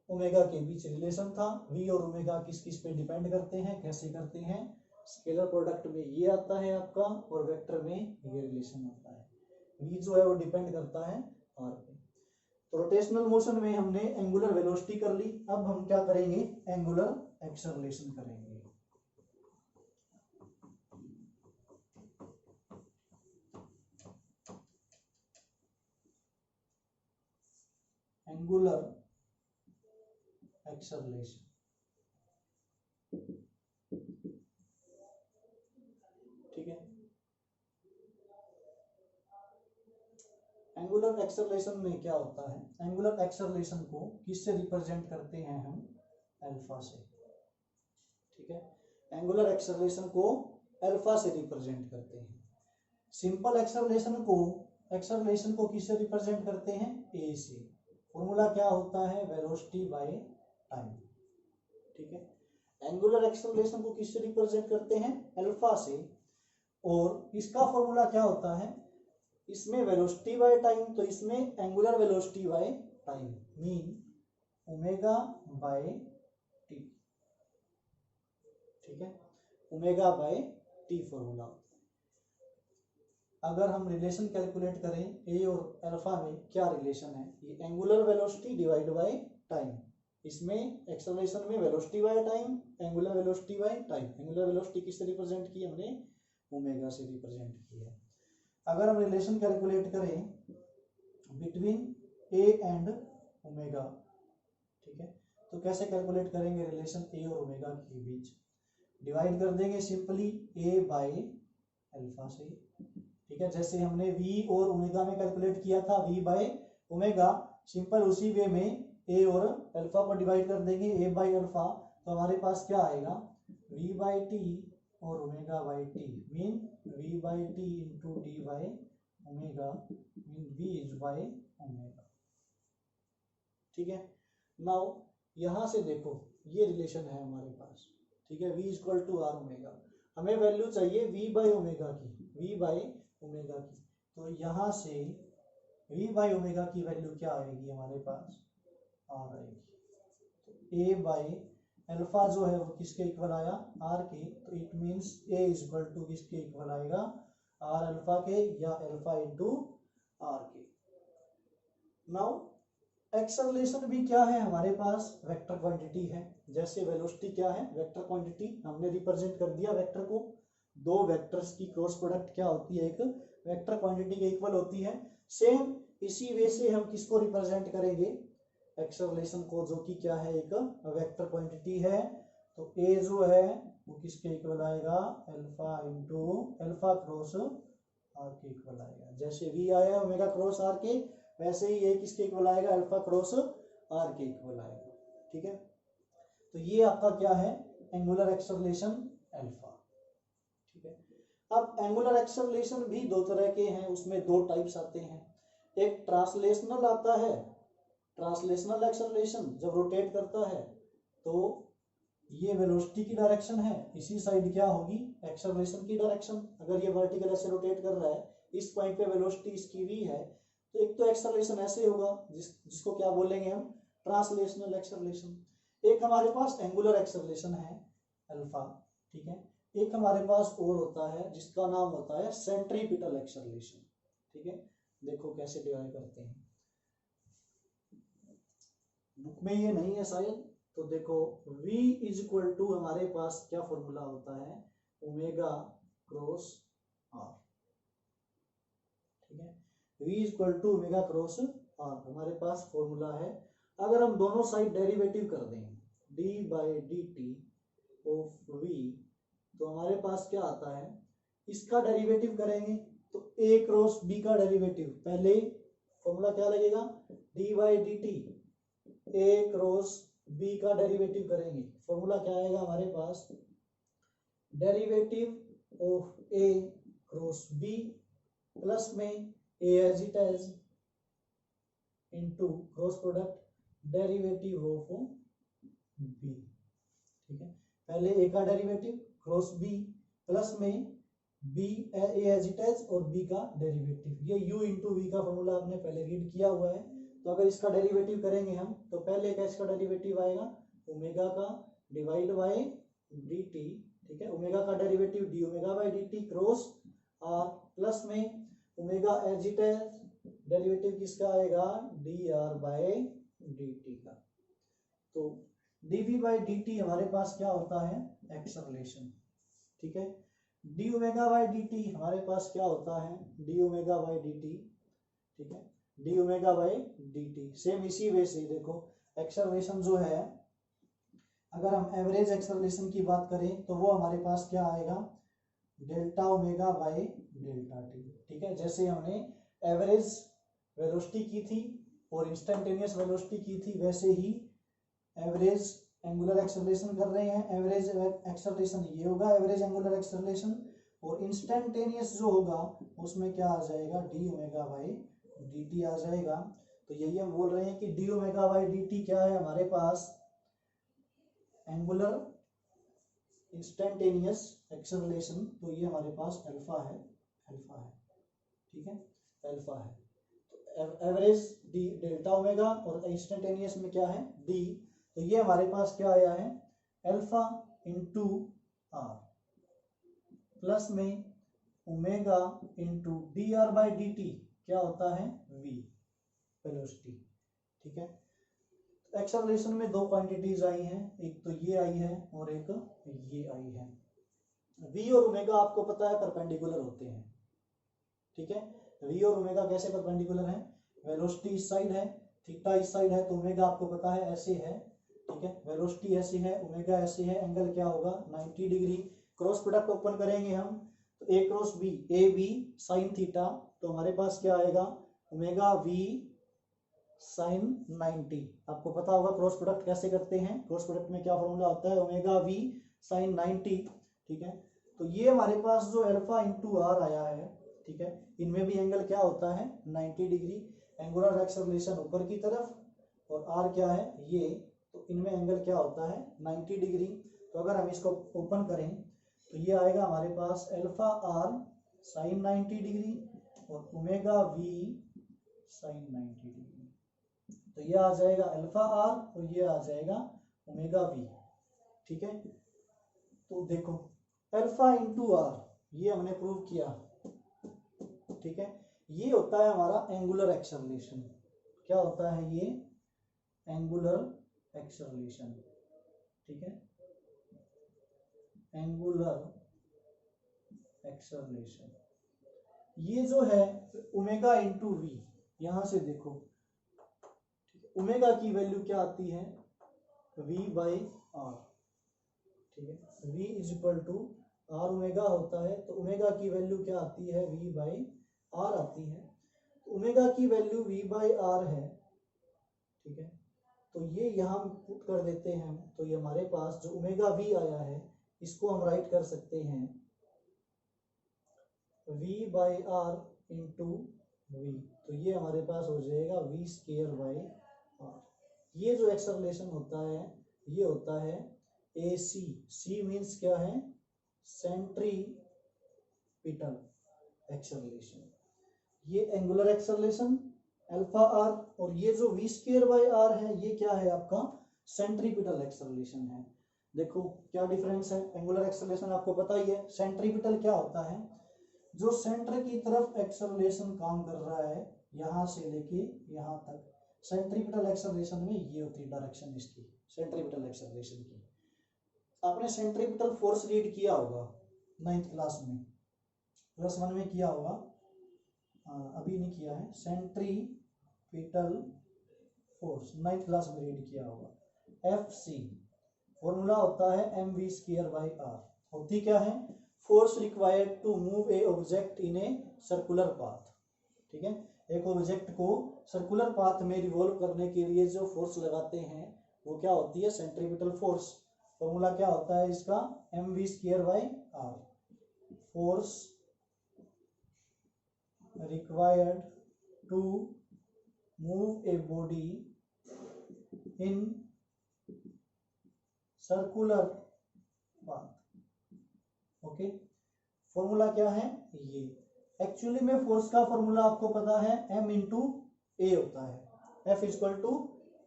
ओमेगा के बीच रिलेशन था। v और ओमेगा किस किस पे डिपेंड करते हैं, कैसे करते हैं, स्केलर प्रोडक्ट में ये आता है आपका और वेक्टर में ये रिलेशन आता है। v जो है वो डिपेंड करता है r पे। तो रोटेशनल मोशन में हमने एंगुलर वेलोसिटी कर ली, अब हम क्या करेंगे एंगुलर एक्सेलरेशन करेंगे। एंगुलर एक्सेलरेशन, ठीक है, एंगुलर एक्सेलरेशन में क्या होता है, एंगुलर एक्सेलरेशन को किससे रिप्रेजेंट करते हैं हम, अल्फा से। ठीक है, एंगुलर एक्सेलरेशन को अल्फा से रिप्रेजेंट करते हैं। सिंपल एक्सेलरेशन को किससे रिप्रेजेंट करते हैं, ए से। फॉर्मूला क्या होता है, वेलोसिटी बाय टाइम। ठीक है, एंगुलर एक्सेलरेशन को किससे रिप्रेजेंट करते हैं, अल्फा से, और इसका फॉर्मूला क्या होता है, इसमें वेलोसिटी बाय टाइम, तो इसमें angular velocity by time mean omega by T. ठीक है, ओमेगा बाय टी फॉर्मूला। अगर हम रिलेशन कैलकुलेट करें ए और अल्फा में क्या रिलेशन है, ये angular velocity divide by time, इसमें एक्सेलरेशन में velocity by time, angular velocity by time. Angular velocity किससे रिप्रेजेंट की हमने, ओमेगा से रिप्रेजेंट की है। अगर हम रिलेशन कैलकुलेट करें बिटवीन ए एंड ओमेगा, ठीक है, तो कैसे कैलकुलेट करेंगे रिलेशन ए और ओमेगा के बीच, डिवाइड कर देंगे सिंपली ए बाय अल्फा से। ठीक है, जैसे हमने v और ओमेगा में कैलकुलेट किया था v बाय ओमेगा, सिंपल उसी वे में a और अल्फा को डिवाइड कर देंगे a बाय अल्फा, तो हमारे पास क्या आएगा v बाय टी और omega by T mean v by T into T by omega mean v is by omega. ठीक है, नाउ यहाँ से देखो ये रिलेशन है हमारे पास। ठीक है, v equal to R omega, हमें वैल्यू चाहिए v बाय ओमेगा की, v बाय ओमेगा की, तो यहाँ से v बाय ओमेगा की वैल्यू क्या आएगी हमारे पास, r आएगी। तो a बाय अल्फा जो है वो किसके इक्वल आया, r के, तो it means a is equal to किसके इक्वल आएगा, r अल्फा के या अल्फा इंटू r के। नाउ एक्सेलरेशन भी क्या है हमारे पास, वेक्टर क्वांटिटी है। जैसे वेलोसिटी क्या है, वेक्टर क्वांटिटी, हमने रिप्रेजेंट कर दिया वेक्टर को, दो वेक्टर्स की क्रॉस प्रोडक्ट क्या होती है, एक वेक्टर क्वांटिटी के इक्वल होती है। सेम इसी वे से हम किसको रिप्रेजेंट करेंगे, एक्सेलरेशन को, जो कि क्या है, एक वेक्टर क्वांटिटी है। तो ए जो है वो किसके इक्वल आएगा, alpha into alpha cross R के इक्वल आएगा। जैसे वी आया ओमेगा क्रॉस आर के, वैसे ही ये किसके इक्वल आएगा, अल्फा क्रॉस आर के इक्वल आएगा। ठीक है, तो ये आपका क्या है, एंगुलर एक्सेलरेशन अल्फा। ठीक है, अब एंगुलर एक्सेलरेशन भी दो तरह के हैं, उसमें दो टाइप्स आते हैं। एक ट्रांसलेशनल आता है, ट्रांसलेशनल एक्सेलरेशन जब रोटेट करता है तो ये वेलोसिटी की डायरेक्शन है, इसी साइड क्या होगी, एक्सेलरेशन की डायरेक्शन। अगर ये वर्टिकल ऐसे रोटेट कर रहा है, इस पॉइंट पे वेलोसिटी इसकी v है, तो एक तो एक्सेलरेशन ऐसे होगा जिसको क्या बोलेंगे हम, ट्रांसलेशनल एक्सेलरेशन। एक हमारे पास एंगुलर एक्सेलरेशन है अल्फा। ठीक है, एक हमारे पास और होता है जिसका नाम होता है सेंट्रीपिटल एक्सेलरेशन। ठीक है, देखो कैसे डिवाइड करते हैं, बुक में ये नहीं है शायद, तो देखो v इज इक्वल टू हमारे पास क्या फॉर्मूला होता है, ओमेगा क्रॉस आर। ठीक है, v is equal to omega cross R हमारे पास फॉर्मूला है। अगर हम दोनों साइड डेरिवेटिव कर दें d by D T of v, तो हमारे पास क्या आता है, इसका डेरिवेटिव करेंगे तो a क्रॉस b का डेरिवेटिव, पहले फॉर्मूला क्या लगेगा, d by D T a cross b का डेरिवेटिव करेंगे, फॉर्मूला क्या आएगा हमारे पास, derivative of a cross b plus में a as it is into cross product derivative of b। ठीक है, पहले a का डेरिवेटिव क्रॉस b प्लस में b a as it is और b का डेरिवेटिव, ये u इंटू v का फॉर्मूला आपने पहले रीड किया हुआ है। तो अगर इसका डेरिवेटिव करेंगे हम, तो पहले का इसका डेरिवेटिव आएगा ओमेगा का डिवाइड बाय डी टी। ठीक है, ओमेगा का derivative D omega by D T cross R plus में omega as it is, derivative किसका आएगा, D R by D T का। तो डीवी बाय डी टी हमारे पास क्या होता है, एक्सेलरेशन। ठीक है, D omega by D T हमारे पास क्या होता है, D omega by D T. ठीक है, D omega by D T. Same इसी वे से देखो एक्सेलरेशन जो है, अगर हम एवरेज एक्सेलरेशन की बात करें तो वो हमारे पास क्या आएगा, delta omega by delta T. ठीक है, जैसे हमने एवरेज वेलोसिटी की थी और इंस्टेंटेनियस वेलोसिटी की थी, वैसे ही एवरेज एंगुलर एक्सेलरेशन कर रहे हैं। एवरेज एक्सेलरेशन ये होगा, एवरेज एंगुलर एक्सेलरेशन, और इंस्टेंटेनियस जो होगा उसमें क्या आ जाएगा, D omega by D T आ जाएगा। तो यही हम बोल रहे हैं कि D omega by D T क्या है हमारे पास, एंगुलर इंस्टेंटेनियस एक्सेलरेशन, तो ये हमारे पास अल्फा है, अल्फा है। ठीक है, अल्फा है। तो एवरेज डी डेल्टा ओमेगा और इंस्टेंटेनियस में क्या है, डी, तो ये हमारे पास क्या आया है, अल्फा इंटू आर प्लस में omega into D R by D T क्या होता है, v वेलोसिटी। ठीक है, एक्सेलरेशन में दो क्वांटिटीज आई हैं, एक तो ये आई है और एक ये आई है। v और ओमेगा आपको पता है परपेंडिकुलर होते हैं। ठीक है, v और ओमेगा कैसे परपेंडिकुलर हैं, वेलोसिटी इस साइड है, थीटा इस साइड है, तो ओमेगा आपको पता है ऐसे है। ठीक है, वेलोसिटी ऐसे है, ओमेगा ऐसे है, एंगल क्या होगा 90 डिग्री। क्रॉस प्रोडक्ट ओपन करेंगे हम, तो a cross b, A B sine theta, तो हमारे पास क्या आएगा, ओमेगा v साइन 90। आपको पता होगा क्रॉस प्रोडक्ट कैसे करते हैं, क्रॉस प्रोडक्ट में क्या फॉर्मूला होता है, ओमेगा v साइन 90। ठीक है, तो ये हमारे पास जो अल्फा इंटू आर आया है, ठीक है, इनमें भी एंगल क्या होता है 90 डिग्री, एंगुलर एक्सेलरेशन ऊपर की तरफ, और आर क्या है ये, तो इनमें एंगल क्या होता है 90 डिग्री। तो अगर हम इसको ओपन करें तो ये आएगा हमारे पास अल्फा आर साइन 90 डिग्री और ओमेगा वी साइन 90 डिग्री, तो ये आ जाएगा अल्फा आर और ये आ जाएगा ओमेगा वी। ठीक है, तो देखो अल्फा इंटू आर ये हमने प्रूव किया। ठीक है, ये होता है हमारा एंगुलर एक्सेलरेशन। क्या होता है ये, एंगुलर एक्सेलरेशन। ठीक है, एंगुलर एक्सेलरेशन ये जो है ओमेगा इंटू वी, यहां से देखो ओमेगा की वैल्यू क्या आती है, v बाई आर, ठीक है, v is equal to R omega होता है, तो ओमेगा की वैल्यू क्या आती है, v बाई आर आती है। तो ओमेगा की वैल्यू v बाई आर है, ठीक है, तो ये यहाँ पुट कर देते हैं, तो ये हमारे पास जो ओमेगा v आया है इसको हम राइट कर सकते हैं v by R into V, तो ये हमारे पास हो जाएगा v स्क्वायर बाई आर। ये जो एक्सेलरेशन होता है ये होता है AC, C मीन्स क्या है, सेंट्रीपिटल एक्सेलरेशन, ये एंगुलर एक्सेलरेशन अल्फा आर, और ये जो v स्क्वायर बाई आर है ये क्या है आपका सेंट्रीपिटल एक्सेलरेशन है। देखो क्या डिफरेंस है, एंगुलर एक्सेलरेशन आपको पता ही है, सेंट्रीपिटल क्या होता है, जो सेंटर की तरफ एक्सेलरेशन काम कर रहा है यहाँ से लेके यहाँ तक, सेंट्रीपिटल एक्सेलरेशन में ये होती है डायरेक्शन इसकी, सेंट्रीपिटल एक्सेलरेशन की। आपने सेंट्रीपिटल फोर्स रीड किया होगा 9th क्लास में, +1 में किया होगा, अभी नहीं किया है, सेंट्रीपिटल फोर्स 9th क्लास में रीड किया होगा। FC फॉर्मूला होता है mv स्क्वायर बाई आर, होती क्या है, force required to move a object in a circular path, ठीक है, एक ऑब्जेक्ट को सर्कुलर पाथ में रिवॉल्व करने के लिए जो फोर्स लगाते हैं वो क्या होती है, सेंट्रीपिटल फोर्स। फॉर्मूला क्या होता है इसका, mv square by r, force required to move a body in circular path, okay. Formula क्या है ये, एक्चुअली में फोर्स का फॉर्मूला आपको पता है m इंटू ए होता है, F equal to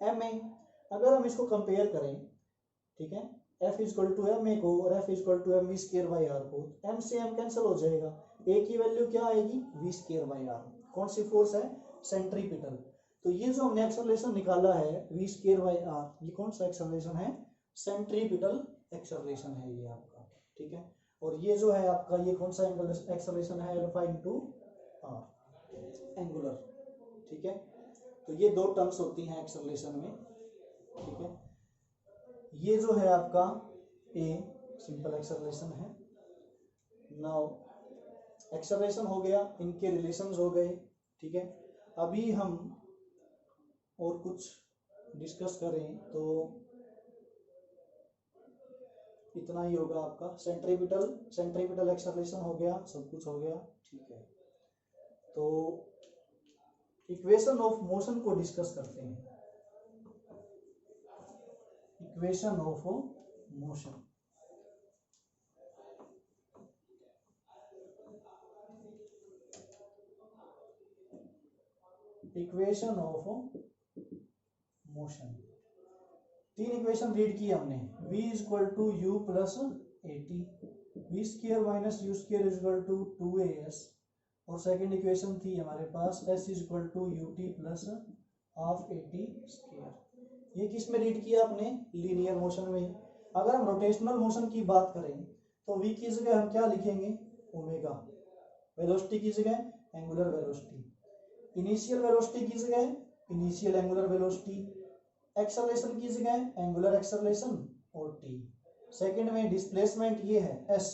m a. अगर हम इसको कंपेयर करें, ठीक है, F equal to m a को और F equal to m v square by r को, m से m कैंसिल हो जाएगा, a की वैल्यू क्या आएगी, v स्क्वायर बाई आर, कौन सी फोर्स है, सेंट्रीपिटल। तो ये जो हमने एक्सेलरेशन निकाला है v स्क्वायर बाई आर, ये कौन सा एक्सेलरेशन है, सेंट्रीपिटल एक्सेलरेशन है ये आपका, ठीक है। और ये जो है आपका ये कौन सा एक्सेलरेशन है, अल्फा इंटू आर, एंगुलर, ठीक है। तो ये दो टर्म्स होती हैं एक्सेलरेशन में, ठीक है। ये जो है आपका ए सिंपल एक्सेलरेशन है। नाउ एक्सेलरेशन हो गया, इनके रिलेशंस हो गए, ठीक है। अभी हम और कुछ डिस्कस करें तो इतना ही होगा आपका, सेंट्रीपिटल एक्सेलरेशन हो गया, सब कुछ हो गया, ठीक है। तो इक्वेशन ऑफ मोशन को डिस्कस करते हैं, equation of motion. Equation of motion, तीन इक्वेशन रीड की हमने, v equal to u plus a t, v square minus u square equal to 2as, और सेकेंड इक्वेशन थी हमारे पास s equal to u t plus half a t square. ये किस में रीड किया आपने, लीनियर मोशन में। अगर हम रोटेशनल मोशन की बात करें तो v की जगह हम क्या लिखेंगे, ओमेगा, वेलोसिटी की जगह एंगुलर वेलोसिटी, इनिशियल वेलोसिटी की जगह इनिशियल एंगुलर वेलोसिटी, एक्सेलरेशन की जगह एंगुलर एक्सेलरेशन और t। सेकंड में डिस्प्लेसमेंट ये है s,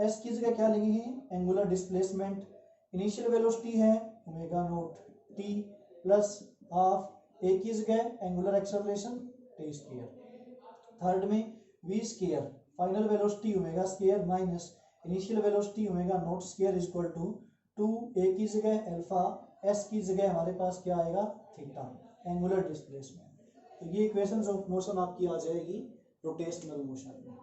s की जगह क्या लिखेंगे, एंगुलर डिस्प्लेसमेंट, इनिशियल वेलोसिटी है omega naught t plus half, a की जगह angular acceleration t square. Third में v square, final velocity omega square minus initial velocity omega naught square equal to 2a की जगह अल्फा, s की जगह हमारे पास क्या आएगा, थीटा, एंगुलर डिस्प्लेसमेंट। तो ये इक्वेशंस ऑफ मोशन आपकी आ जाएगी रोटेशनल मोशन में।